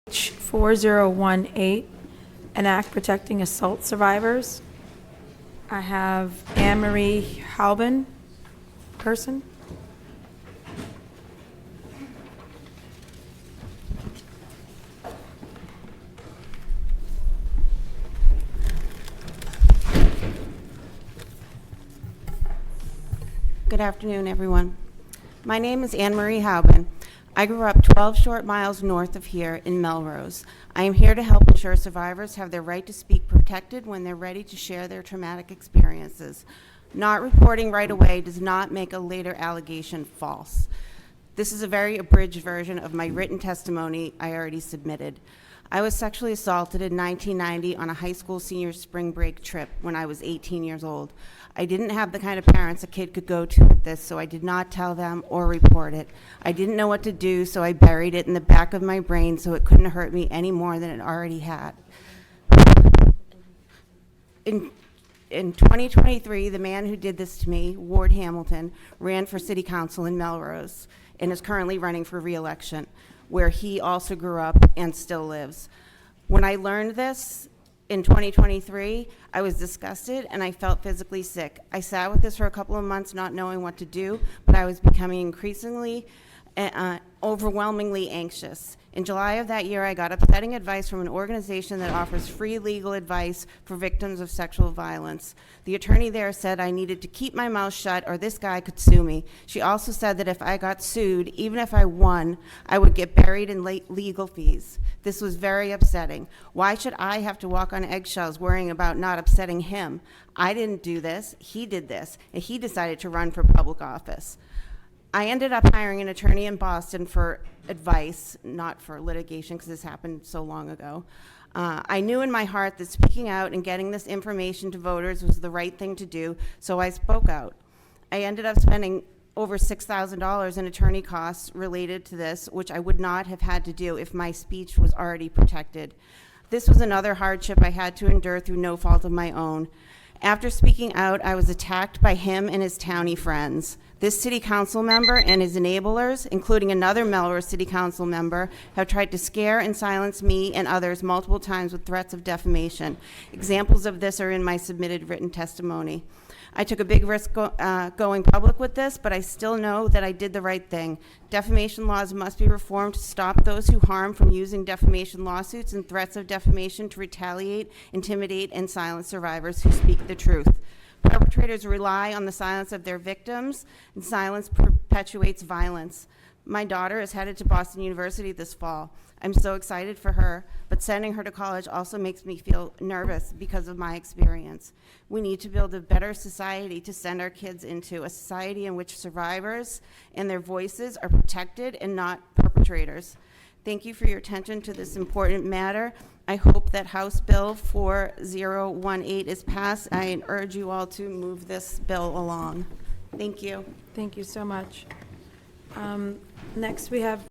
4018, an act protecting assault survivors. I have Anne Marie Halbin, person. Good afternoon, everyone. My name is Anne Marie Halbin. I grew up 12 short miles north of here in Melrose. I am here to help ensure survivors have their right to speak protected when they're ready to share their traumatic experiences. Not reporting right away does not make a later allegation false. This is a very abridged version of my written testimony I already submitted. I was sexually assaulted in 1990 on a high school senior spring break trip when I was 18 years old. I didn't have the kind of parents a kid could go to with this, so I did not tell them or report it. I didn't know what to do, so I buried it in the back of my brain so it couldn't hurt me any more than it already had. In 2023, the man who did this to me, Ward Hamilton, ran for city council in Melrose and is currently running for re-election, where he also grew up and still lives. When I learned this in 2023, I was disgusted and I felt physically sick. I sat with this for a couple of months not knowing what to do, but I was becoming increasingly, overwhelmingly anxious. In July of that year, I got upsetting advice from an organization that offers free legal advice for victims of sexual violence. The attorney there said I needed to keep my mouth shut or this guy could sue me. She also said that if I got sued, even if I won, I would get buried in legal fees. This was very upsetting. Why should I have to walk on eggshells worrying about not upsetting him? I didn't do this, he did this, and he decided to run for public office. I ended up hiring an attorney in Boston for advice, not for litigation, because this happened so long ago. I knew in my heart that speaking out and getting this information to voters was the right thing to do, so I spoke out. I ended up spending over $6,000 in attorney costs related to this, which I would not have had to do if my speech was already protected. This was another hardship I had to endure through no fault of my own. After speaking out, I was attacked by him and his townie friends. This city council member and his enablers, including another Melrose city council member, have tried to scare and silence me and others multiple times with threats of defamation. Examples of this are in my submitted written testimony. I took a big risk going public with this, but I still know that I did the right thing. Defamation laws must be reformed to stop those who harm from using defamation lawsuits and threats of defamation to retaliate, intimidate, and silence survivors who speak the truth. Perpetrators rely on the silence of their victims, and silence perpetuates violence. My daughter is headed to Boston University this fall. I'm so excited for her, but sending her to college also makes me feel nervous because of my experience. We need to build a better society to send our kids into, a society in which survivors and their voices are protected and not perpetrators. Thank you for your attention to this important matter. I hope that House Bill 4018 is passed. I urge you all to move this bill along. Thank you. Thank you so much. Next, we have